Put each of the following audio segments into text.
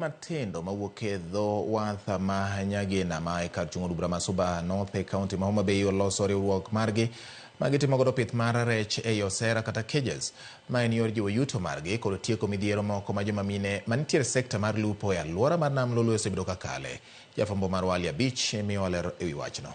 Matindo mawuok e dho wath ma Nyagina ma e kar chung' od bura ma Suba North e kaunti ma Homa Bay oloso riwruok margi ma gitimo godo pith mar rech e osera kata cages ma en yor jiwo yuto margi kod tieko midhiero moko ma joma mine manitiere sekta mar lupo e alwora mar nam Lolwe osebedo ka kale. Jafwambo mar Walia Beach miyo ler ewi wachno.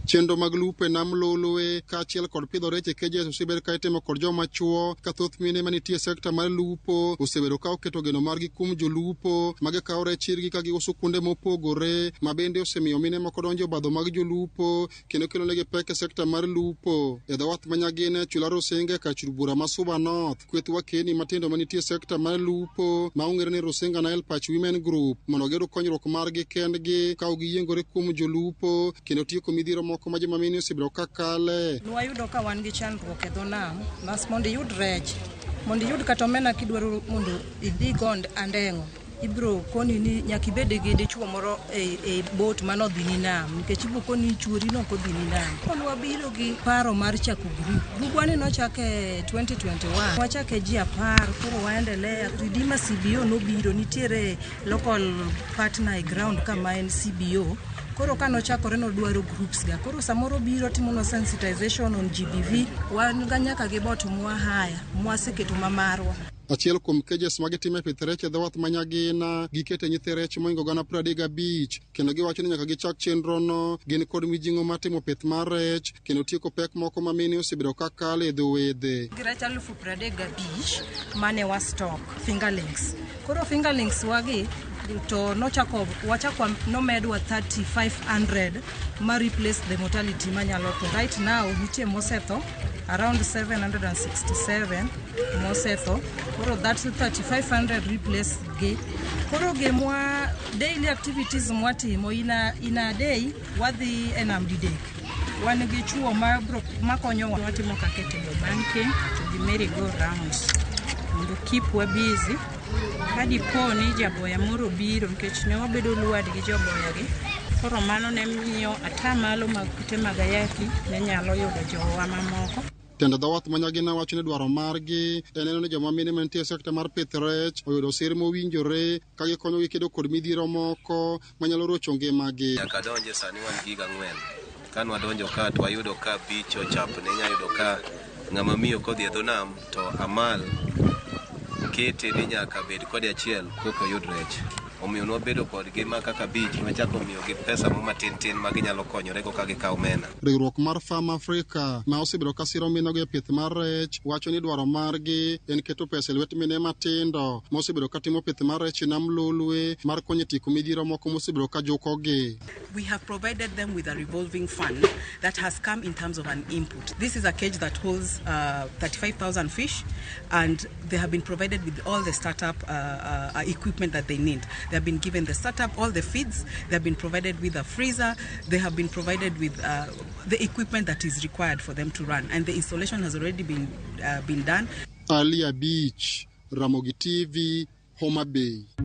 Chenro mag lupo e nam Lolwe kaachiel kod pidho rech e cages osebedo ka itimo kod joma chuo ka thoth mine manitie sekta mar lupo osebedo ka oketo geno margi kuom jolupo ma gikawo rech irgi ka giuso kuonde mopogore ma bende osemiyo mine moko donjo obadho mag jolupo kendo kelo negi pek e sekta mar lupo. E dho wath ma Nyagina, Chula Rosinga kar chung' bura ma Suba North kweth wakeni matindo manitie sekta mar lupo ma ong'ere ni Rosinga Nile Patch Women Group mondo giyud konyruok margi kendgi ka giyiengore kuom jolupo kendo tieko midhiero moko ma joma mine osebedo ka kale. Wayudo ka wan gi chandruok e dho nam mas mondo iyud rech, mondo iyud kata omena kidwaro mondo idhi gond Andeng'o, ibro koni ni nyaka ibed gi dichuo moro e boat manodhi ni nam nikech ibro koni ni chuori no kodhi ni nam. Kono wabiro gi paro mar chako grubwani nochake 2021 wachake ji 10 koro waendelea. Redeemer CBO nobiro, nitiere local partner e ground kama en CBO. Koro kano chakore no dwaro groups ga. Koro samoro biro timo sensitization on GBV wan ga nyaka gi bot mwa haya mwaseketo mamarwa. Achiel kuom cages ma gitime pith rech e dho wath ma Nyagina gikete nyithi rech moingo gana 35 kendo giwacho ni nyaka gichak chenro no gin kod mijing'o mar timo pith mar rech kendo tieko pek moko ma mine osebedo ka kale e dho wedhe. Rech 35,000 mane wa stock fingerlings. Koro fingerlings wagi to wachako nomedwa 3,500 ma replace the mortality manyalo to right now nitie mosetho around 767 mosetho. Koro that's 3,500 replace ge. Koro gemwa daily activities mwatimo ina day wadhi enam didek. Wan gi chuo makonyo watimo kakete banking to the merry go rounds mondo keep we busy. Hadi poni jaboya moro biro nikech ne wabedo luwad gi joboya gi. Koro mano ne miyo atamalo mag kute mag ayaki ne nyalo yudo jowa mamoko. Tendo dho wath ma Nyagina wacho ni dwaro margi en neno ni joma mine mantie sekta mar pith rech oyudo sir mowinjore ka gikonyo gi kedo kod midhiero moko manyalo rocho ngimagi. Nyaka donje sani wan gi 4 kan wadonjo ka to wayudo ka bich ochapne nyayudo ka ng'ama miyo kodhi e dho nam to amal kete ni nyaka bed kod achiel koka yud rech. Omiyo nwabedo kod gima kaka bich machako miyo gi pesa mo matin ma ginyalo konyorego ka gikawo omena. Riwruok mar Farm Africa ma osebedo ka siro minogo e pith mar rech wacho ni dwaro margi en keto pesa e lwet mine matindo ma osebedo ka timo pith mar rech e nam Lolwe mar konyo tieko midhiero moko mosebedo ka jukogi. We have provided them with a revolving fund that has come in terms of an input. This is a cage that holds 35,000 fish and they have been provided with all the startup equipment that they need. They have been given the startup, all the feeds, they have been provided with a freezer, they have been provided with the equipment that is required for them to run, and the installation has already been done. Walia Beach, Ramogi TV, Homa Bay.